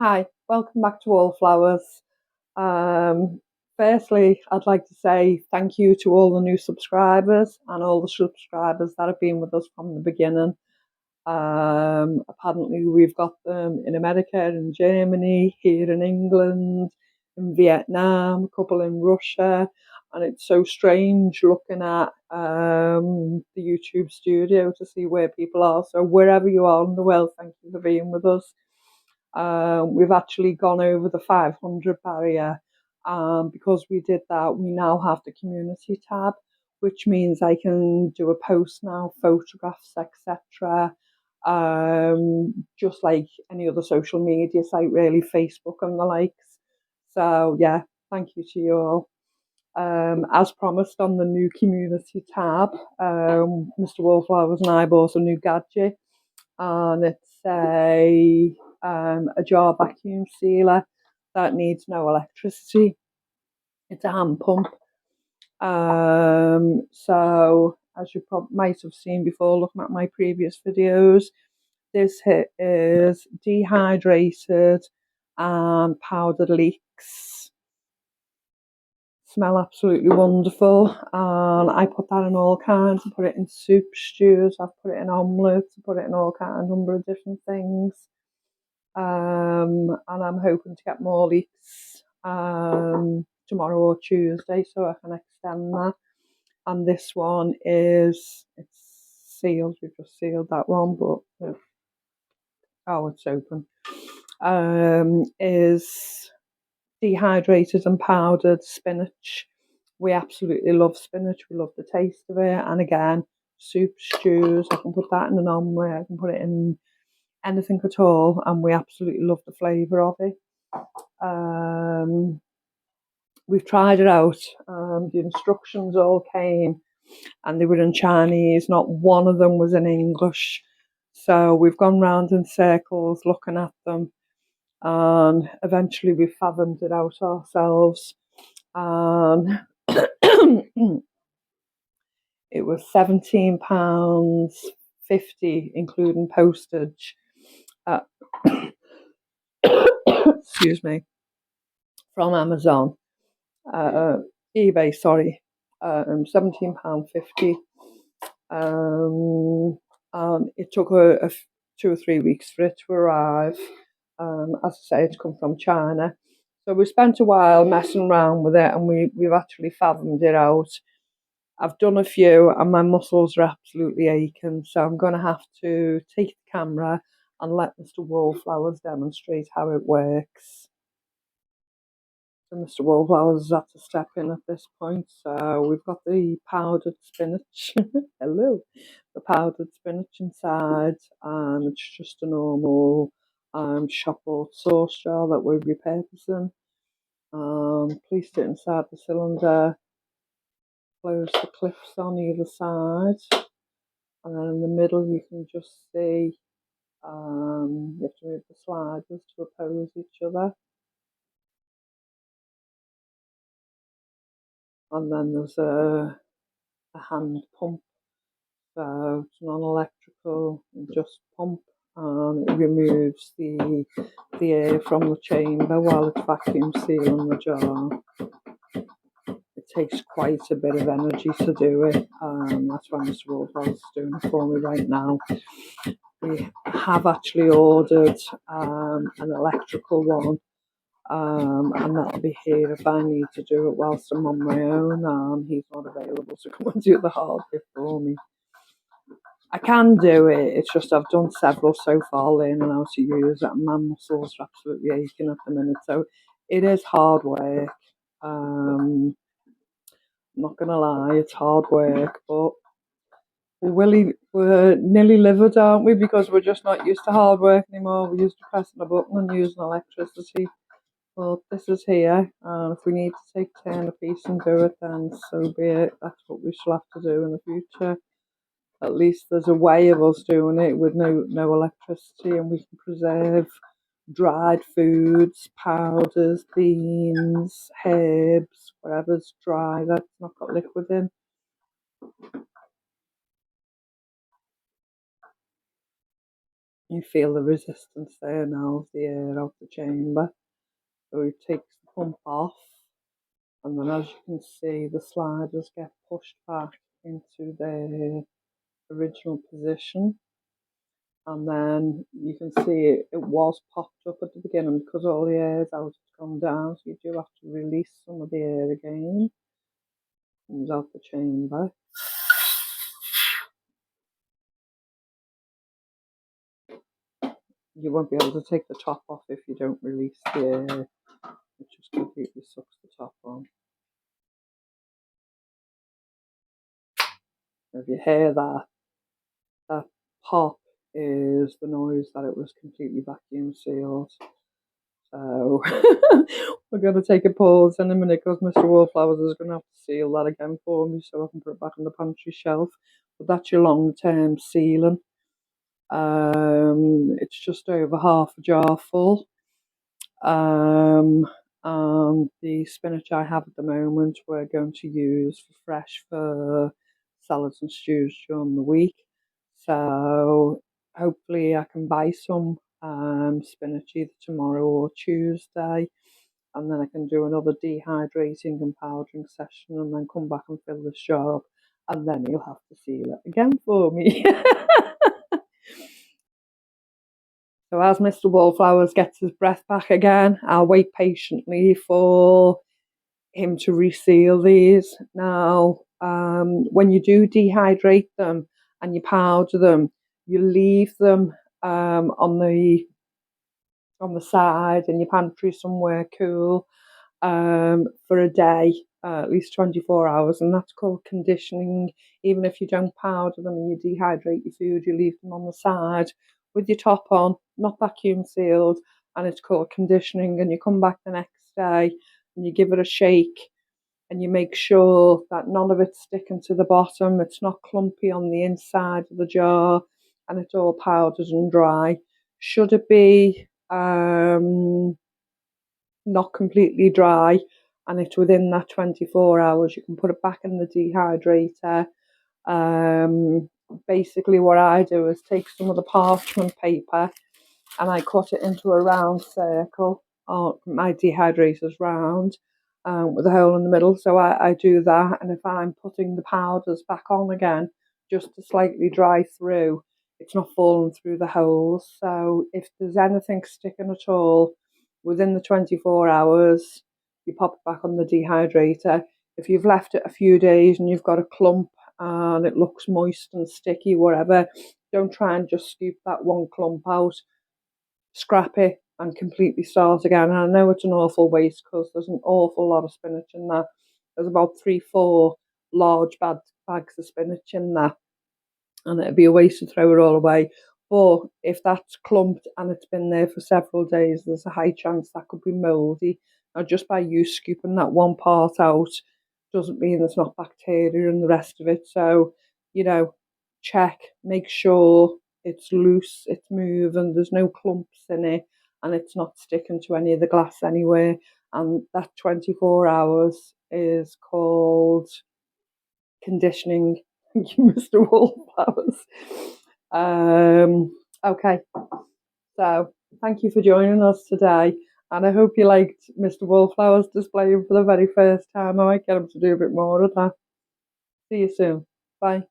Hi, welcome back to Wallflowers. Um, Firstly, I'd like to say thank you to all the new subscribers and all the subscribers that have been with us from the beginning. Apparently, we've got them in America, in Germany, here in England, in Vietnam, a couple in Russia, and it's so strange looking at the YouTube studio to see where people are. So, wherever you are in the world, thank you for being with us. We've actually gone over the 500 barrier. Because we did that, we now have the community tab, which means I can do a post now, photographs, etc. Just like any other social media site, really, Facebook and the likes. So, yeah, thank you to you all. As promised on the new community tab, Mr. Wallflowers and I bought a new gadget, and it's a jar vacuum sealer that needs no electricity. It's a hand pump. So as you might have seen before, looking at my previous videos, this is dehydrated and powdered leeks. Smell absolutely wonderful, and I put that in all kinds. I put it in soup, stews, I've put it in omelettes, I put it in all kind of number of different things. And I'm hoping to get more leaks tomorrow or Tuesday, so I can extend that. And this one it's sealed. We've just sealed that one, but oh, it's open. Is dehydrated and powdered spinach. We absolutely love spinach. We love the taste of it. And again, soup, stews. I can put that in an omelette. I can put it in anything at all, and we absolutely love the flavour of it. We've tried it out. The instructions all came, and they were in Chinese. Not one of them was in English. So we've gone round in circles looking at them, and eventually we fathomed it out ourselves. And it was £17.50, including postage. Excuse me, from Amazon, eBay. Sorry, £17.50. And it took 2 or 3 weeks for it to arrive. As I say, it's come from China. So we spent a while messing around with it, and we've actually fathomed it out. I've done a few, and my muscles are absolutely aching. So I'm going to have to take the camera and let Mr. Wallflowers demonstrate how it works. So Mr. Wallflowers has had to step in at this point. So we've got the powdered spinach. Hello. The powdered spinach inside. It's just a normal shop bought sauce jar that we're repurposing. Placed it inside the cylinder. Close the clips on either side. And then in the middle you can just see you have to move the sliders to oppose each other. And then there's a hand pump, so it's non-electrical, just pump, and it removes the air from the chamber while it's vacuum sealing the jar. It takes quite a bit of energy to do it. That's why Mr. Wallflowers is doing it for me right now. We have actually ordered an electrical one. And that'll be here if I need to do it whilst I'm on my own. He's not available to come and do the hard bit for me. I can do it, it's just I've done several so far learning how to use it, and my muscles are absolutely aching at the minute. So it is hard work. I'm not going to lie, it's hard work, but we're nearly livid, aren't we? Because we're just not used to hard work anymore. We're used to pressing a button and using electricity. Well, this is here, and if we need to take turn a piece and do it, then so be it. That's what we shall have to do in the future. At least there's a way of us doing it with no electricity, and we can preserve dried foods, powders, beans, herbs, whatever's dry that's not got liquid in. You feel the resistance there now of the air out the chamber. So it takes the pump off, and then as you can see, the sliders get pushed back into their original position. And then you can see it was popped up at the beginning because all the air's out, it's gone down, so you do have to release some of the air again. Comes out the chamber. You won't be able to take the top off if you don't release the air. It just completely sucks the top on. If you hear that, that pop is the noise that it was completely vacuum sealed. So we're going to take a pause in a minute because Mr. Wallflowers is going to have to seal that again for me so I can put it back on the pantry shelf. But that's your long-term sealing. It's just over half a jar full. And the spinach I have at the moment we're going to use for fresh for salads and stews during the week. So hopefully I can buy some spinach either tomorrow or Tuesday, and then I can do another dehydrating and powdering session and then come back and fill this jar up, and then you'll have to seal it again for me. So as Mr. Wallflowers gets his breath back again, I'll wait patiently for him to reseal these. Now, when you do dehydrate them and you powder them, you leave them on the side in your pantry somewhere cool for a day, at least 24 hours, and that's called conditioning. Even if you don't powder them and you dehydrate your food, you leave them on the side with your top on, not vacuum sealed, and it's called conditioning. And you come back the next day and you give it a shake and you make sure that none of it's sticking to the bottom, it's not clumpy on the inside of the jar, and it's all powdered and dry. Should it be not completely dry and it's within that 24 hours, you can put it back in the dehydrator. Basically what I do is take some of the parchment paper and I cut it into a round circle. Oh, my dehydrator's round, with a hole in the middle, so I do that. And if I'm putting the powders back on again just to slightly dry through, it's not falling through the holes. So if there's anything sticking at all within the 24 hours, you pop it back on the dehydrator. If you've left it a few days and you've got a clump and it looks moist and sticky, whatever, don't try and just scoop that one clump out. Scrap it and completely start again. And I know it's an awful waste because there's an awful lot of spinach in there. There's about 3-4 large bags of spinach in there, and it'd be a waste to throw it all away. But if that's clumped and it's been there for several days, there's a high chance that could be mouldy. Now, just by you scooping that one part out doesn't mean there's not bacteria in the rest of it. So, check, make sure it's loose, it's moving, there's no clumps in it, and it's not sticking to any of the glass anywhere. And that 24 hours is called conditioning. Thank you, Mr. Wallflowers. Okay, so thank you for joining us today, and I hope you liked Mr. Wallflowers displaying for the very first time. I might get him to do a bit more of that. See you soon. Bye.